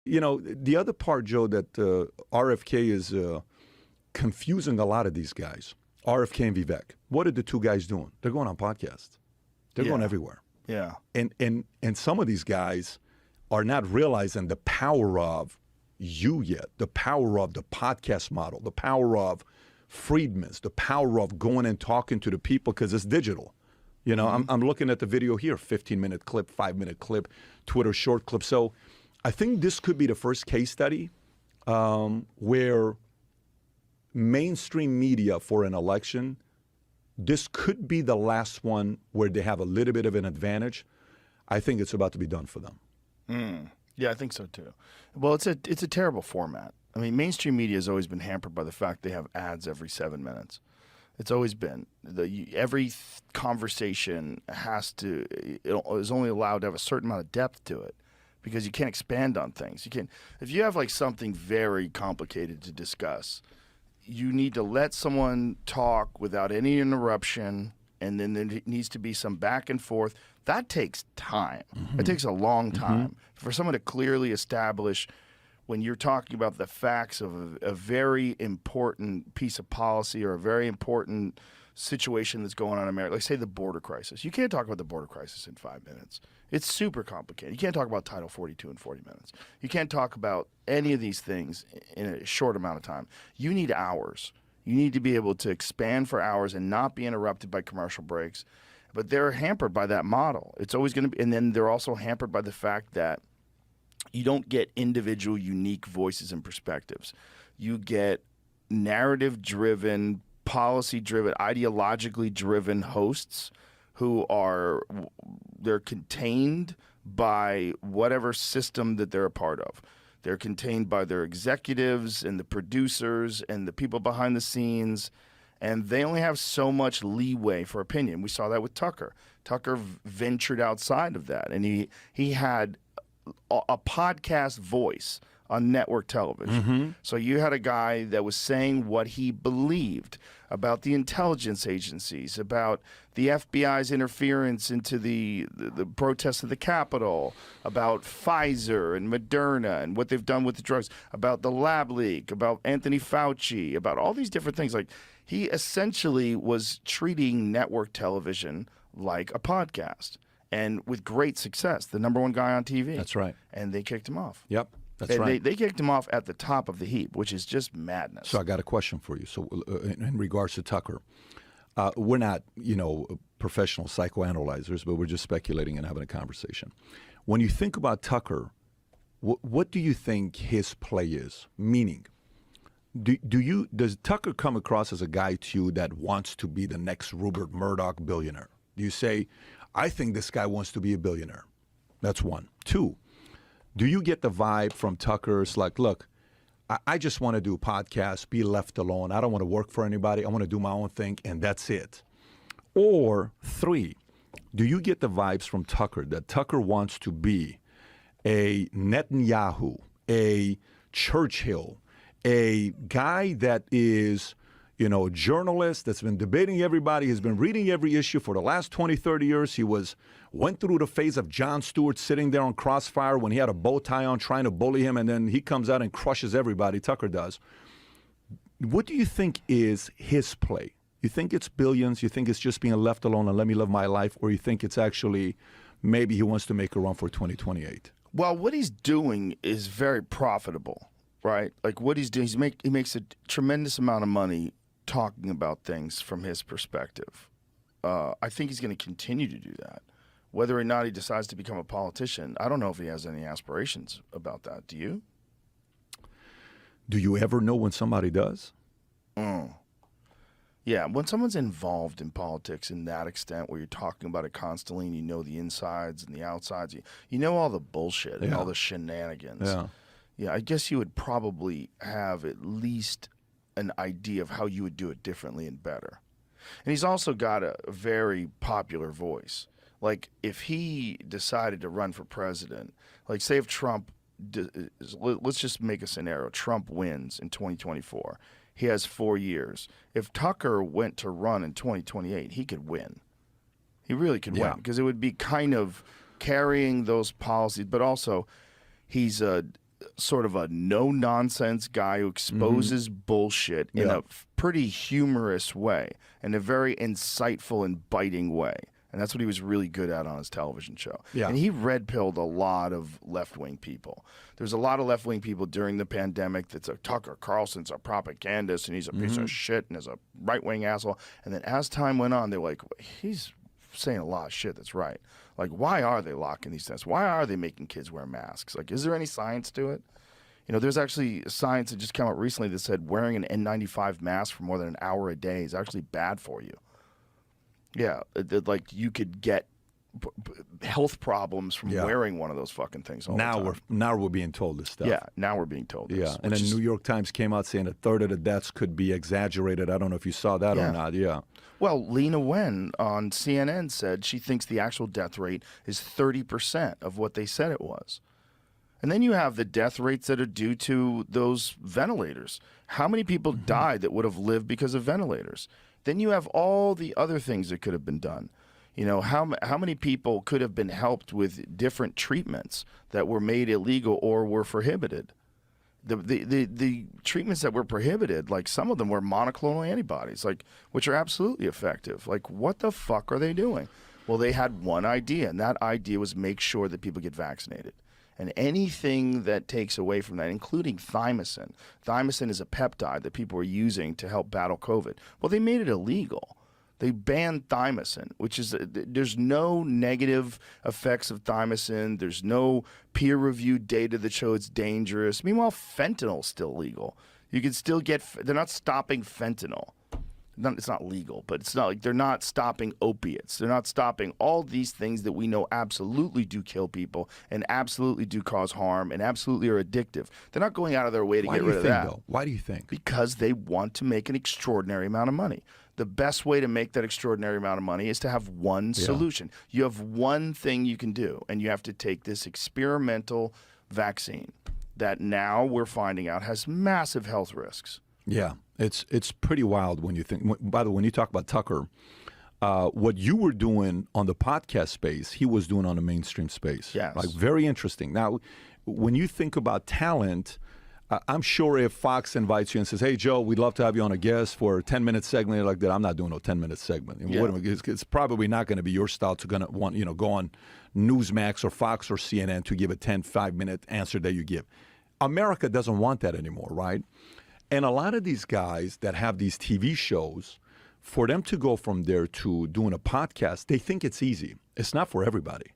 the other part, Joe, that RFK is confusing a lot of these guys. RFK and Vivek. What are the two guys doing? They're going on podcasts. They're going everywhere. Yeah. And some of these guys are not realizing the power of you yet, the power of the podcast model, the power of Friedman's, the power of going and talking to the people because it's digital. I'm looking at the video here, 15-minute clip, 5-minute clip, Twitter short clip. So I think this could be the first case study where mainstream media for an election, this could be the last one where they have a little bit of an advantage. I think it's about to be done for them. Yeah, I think so too. Well, it's a terrible format. I mean, mainstream media has always been hampered by the fact they have ads every 7 minutes. It's always been. Every conversation is only allowed to have a certain amount of depth to it because you can't expand on things. You can't. If you have like something very complicated to discuss, you need to let someone talk without any interruption, and then there needs to be some back and forth. That takes time. It takes a long time for someone to clearly establish when you're talking about the facts of a very important piece of policy or a very important situation that's going on in America. Like, say, the border crisis. You can't talk about the border crisis in 5 minutes. It's super complicated. You can't talk about Title 42 in 40 minutes. You can't talk about any of these things in a short amount of time. You need hours. You need to be able to expand for hours and not be interrupted by commercial breaks. But they're hampered by that model. It's always going to be, and then they're also hampered by the fact that you don't get individual, unique voices and perspectives. You get narrative-driven, policy-driven, ideologically driven hosts who they're contained by whatever system that they're a part of. They're contained by their executives and the producers and the people behind the scenes, and they only have so much leeway for opinion. We saw that with Tucker. Tucker ventured outside of that, and he had a podcast voice on network television. So you had a guy that was saying what he believed about the intelligence agencies, about the FBI's interference into the protests of the Capitol, about Pfizer and Moderna and what they've done with the drugs, about the lab leak, about Anthony Fauci, about all these different things. Like, he essentially was treating network television like a podcast. And with great success, the #1 guy on TV. That's right. And they kicked him off. Yep, that's right. They kicked him off at the top of the heap, which is just madness. So I got a question for you. So in regards to Tucker, we're not, professional psychoanalyzers, but we're just speculating and having a conversation. When you think about Tucker, what do you think his play is? Meaning, does Tucker come across as a guy to you that wants to be the next Rupert Murdoch billionaire? Do you say, I think this guy wants to be a billionaire? That's one. Two, do you get the vibe from Tucker? It's like, look, I just want to do a podcast, be left alone. I don't want to work for anybody. I want to do my own thing, and that's it. Or three, do you get the vibes from Tucker that Tucker wants to be a Netanyahu, a Churchill, a guy that is a journalist that's been debating everybody, has been reading every issue for the last 20, 30 years. He went through the phase of Jon Stewart sitting there on Crossfire when he had a bow tie on trying to bully him, and then he comes out and crushes everybody, Tucker does. What do you think is his play? You think it's billions? You think it's just being left alone and let me live my life? Or you think it's actually maybe he wants to make a run for 2028? Well, what he's doing is very profitable, right? Like, what he's doing, he makes a tremendous amount of money talking about things from his perspective. I think he's going to continue to do that. Whether or not he decides to become a politician, I don't know if he has any aspirations about that. Do you? Do you ever know when somebody does? Yeah, when someone's involved in politics in that extent where you're talking about it constantly and you know the insides and the outsides, you know all the bullshit and all the shenanigans. Yeah, I guess you would probably have at least an idea of how you would do it differently and better. And he's also got a very popular voice. Like, if he decided to run for president, like, say if Trump, let's just make a scenario, Trump wins in 2024. He has 4 years. If Tucker went to run in 2028, he could win. He really could win, because it would be kind of carrying those policies, but also he's sort of a no-nonsense guy who exposes bullshit in a pretty humorous way, in a very insightful and biting way. And that's what he was really good at on his television show. Yeah. And he red-pilled a lot of left-wing people. There's a lot of left-wing people during the pandemic that's like, Tucker Carlson's a propagandist and he's a piece of shit and is a right-wing asshole. And then as time went on, they're like, he's saying a lot of shit that's right. Like, why are they locking these tests? Why are they making kids wear masks? Like, is there any science to it? You know, there's actually science that just came out recently that said wearing an N95 mask for more than an hour a day is actually bad for you. Yeah, like you could get health problems from wearing one of those fucking things all the time. Now we're being told this stuff. Yeah, now we're being told this. Yeah, and then New York Times came out saying a third of the deaths could be exaggerated. I don't know if you saw that or not. Yeah. Well, Lena Wen on CNN said she thinks the actual death rate is 30% of what they said it was. And then you have the death rates that are due to those ventilators. How many people died that would have lived because of ventilators? Then you have all the other things that could have been done. You know, how many people could have been helped with different treatments that were made illegal or were prohibited? The treatments that were prohibited, like some of them were monoclonal antibodies, like which are absolutely effective. Like, what the fuck are they doing? Well, they had one idea, and that idea was make sure that people get vaccinated. And anything that takes away from that, including thymosin. Thymosin is a peptide that people were using to help battle COVID. Well, they made it illegal. They banned thymosin, which is, there's no negative effects of thymosin. There's no peer-reviewed data that show it's dangerous. Meanwhile, fentanyl's still legal. You can still get, they're not stopping fentanyl. It's not legal, but it's not like they're not stopping opiates. They're not stopping all these things that we know absolutely do kill people and absolutely do cause harm and absolutely are addictive. They're not going out of their way to get rid of that. Though? Why do you think? Because they want to make an extraordinary amount of money. The best way to make that extraordinary amount of money is to have one solution. You have one thing you can do, and you have to take this experimental vaccine that now we're finding out has massive health risks. Yeah, it's pretty wild when you think. By the way, when you talk about Tucker, what you were doing on the podcast space, he was doing on the mainstream space. Yes. Like, very interesting. Now, when you think about talent, I'm sure if Fox invites you and says, "Hey, Joe, we'd love to have you on a guest for a 10-minute segment like that," I'm not doing no 10-minute segment. It's probably not going to be your style to go on Newsmax or Fox or CNN to give a 5-minute answer that you give. America doesn't want that anymore, right? And a lot of these guys that have these TV shows, for them to go from there to doing a podcast, they think it's easy. It's not for everybody.